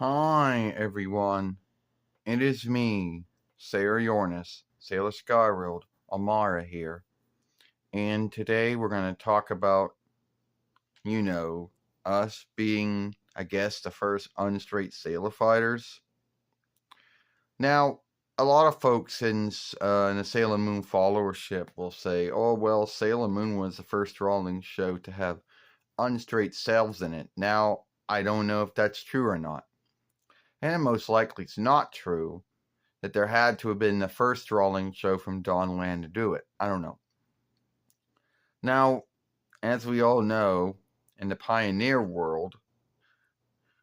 Hi everyone, it is me, Sailor URANUS, Sailor Skyworld, Amara here, and today we're going to talk about, us being, I guess, the first unstraight sailor fighters. Now, a lot of folks in the Sailor Moon followership will say, oh well, Sailor Moon was the first rolling show to have unstraight sails in it. Now, I don't know if that's true or not. And most likely it's not true that there had to have been the first rolling show from Dawnland to do it. I don't know. Now, as we all know, in the Pioneer world,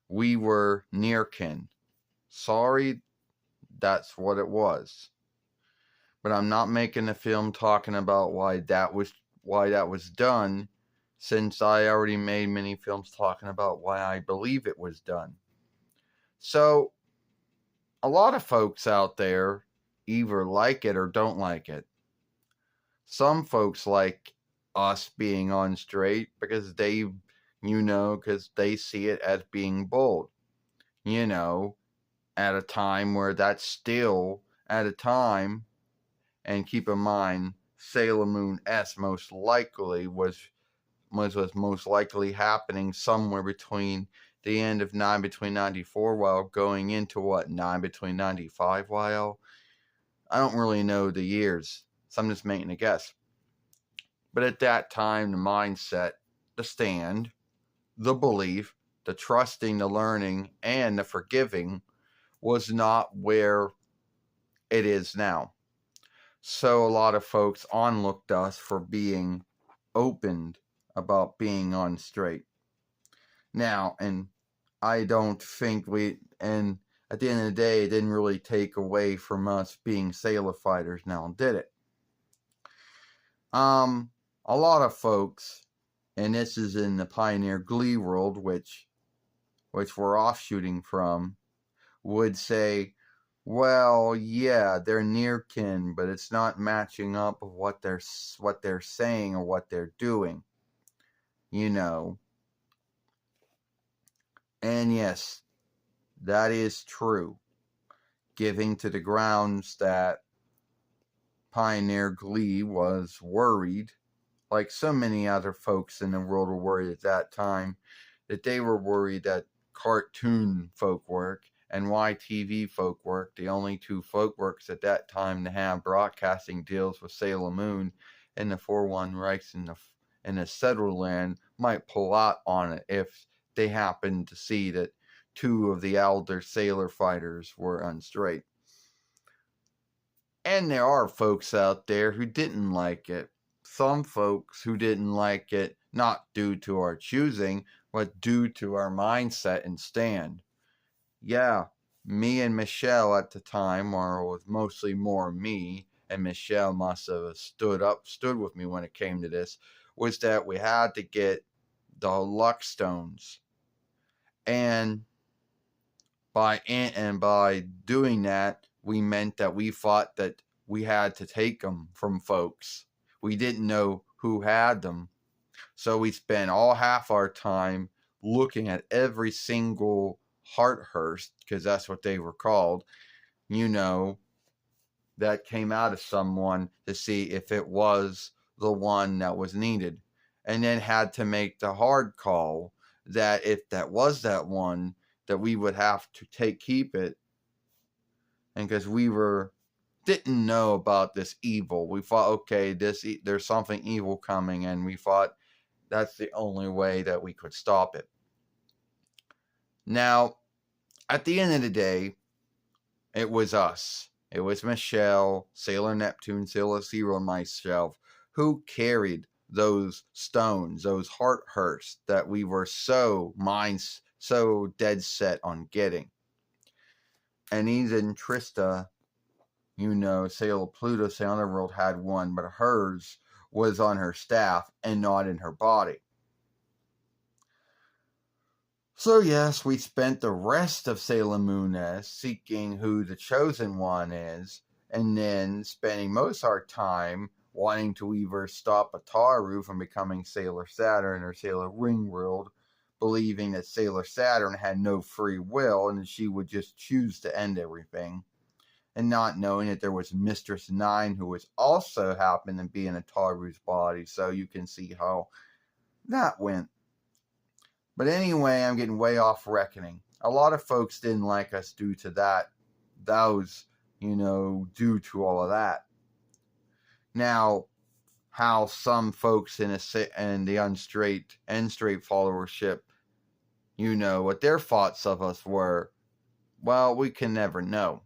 we were nearkin. Sorry, that's what it was. But I'm not making a film talking about why that was done, since I already made many films talking about why I believe it was done. So, a lot of folks out there either like it or don't like it. Some folks like us being on straight because because they see it as being bold. At a time where that's still at a time, and keep in mind, Sailor Moon S most likely was most likely happening somewhere between the end of 9 between 94 while going into 9 between 95 while. I don't really know the years, so I'm just making a guess. But at that time, the mindset, the stand, the belief, the trusting, the learning, and the forgiving was not where it is now. So a lot of folks onlooked us for being opened about being on straight. Now, and I don't think and at the end of the day, it didn't really take away from us being sailor fighters now, did it? A lot of folks, and this is in the Pioneer Glee world, which we're offshooting from, would say, well, yeah, they're near kin, but it's not matching up with what they're saying or what they're doing. And yes, that is true. Giving to the grounds that Pioneer Glee was worried, like so many other folks in the world were worried at that time, that they were worried that cartoon folkwork and YTV folkwork, the only two folkworks at that time to have broadcasting deals with Sailor Moon and the 4-1 Reichs in the settler land, might pull out on it if they happened to see that two of the elder sailor fighters were unstraight. And there are folks out there who didn't like it. Some folks who didn't like it, not due to our choosing, but due to our mindset and stand. Yeah, me and Michelle at the time, or it was mostly more me, and Michelle must have stood with me when it came to this, was that we had to get the luck stones. And by doing that, we meant that we thought that we had to take them from folks. We didn't know who had them. So we spent all half our time looking at every single Hearthurst, because that's what they were called, that came out of someone to see if it was the one that was needed. And then had to make the hard call that if that was that one, that we would have to keep it. And because we didn't know about this evil, we thought, okay, there's something evil coming, and we thought that's the only way that we could stop it. Now, at the end of the day, it was us. It was Michelle, Sailor Neptune, Sailor Zero, and myself who carried those stones, those Hearthursts that we were so dead set on getting. And even Trista, Sailor Pluto, Sailor World had one, but hers was on her staff and not in her body. So yes, we spent the rest of Sailor Moon S seeking who the chosen one is, and then spending most of our time wanting to either stop Ataru from becoming Sailor Saturn or Sailor Ringworld believing that Sailor Saturn had no free will and that she would just choose to end everything, and not knowing that there was Mistress Nine who was also happened to be in a Taru's body. So you can see how that went. But anyway, I'm getting way off reckoning. A lot of folks didn't like us due to that. Due to all of that. Now, how some folks in the Unstraight followership, what their thoughts of us were, well, we can never know.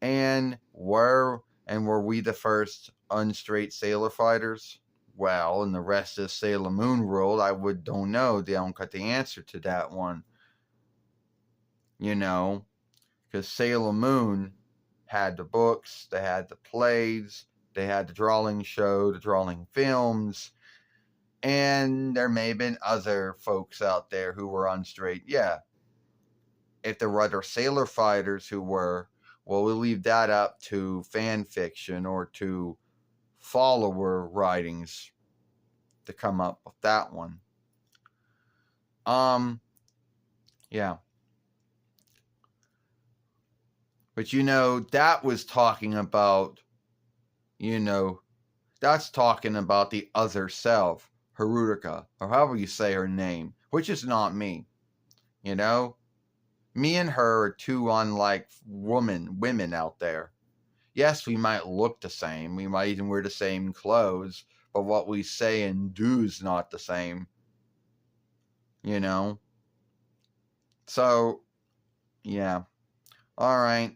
And were we the first Unstraight Sailor fighters? Well, in the rest of Sailor Moon world, don't know. They don't got the answer to that one. Because Sailor Moon had the books, they had the plays, they had the drawing show, the drawing films, and there may have been other folks out there who were Unstraight. Yeah. If there were other Sailor fighters who were, well, we'll leave that up to fan fiction or to follower writings to come up with that one. Yeah. But that was talking about, that's talking about the other self, Haruka, or however you say her name, which is not me. Me and her are two unlike women out there. Yes, we might look the same. We might even wear the same clothes, but what we say and do is not the same. So, yeah. All right.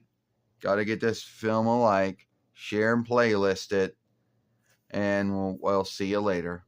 Got to get this film a like, share and playlist it, and we'll see you later.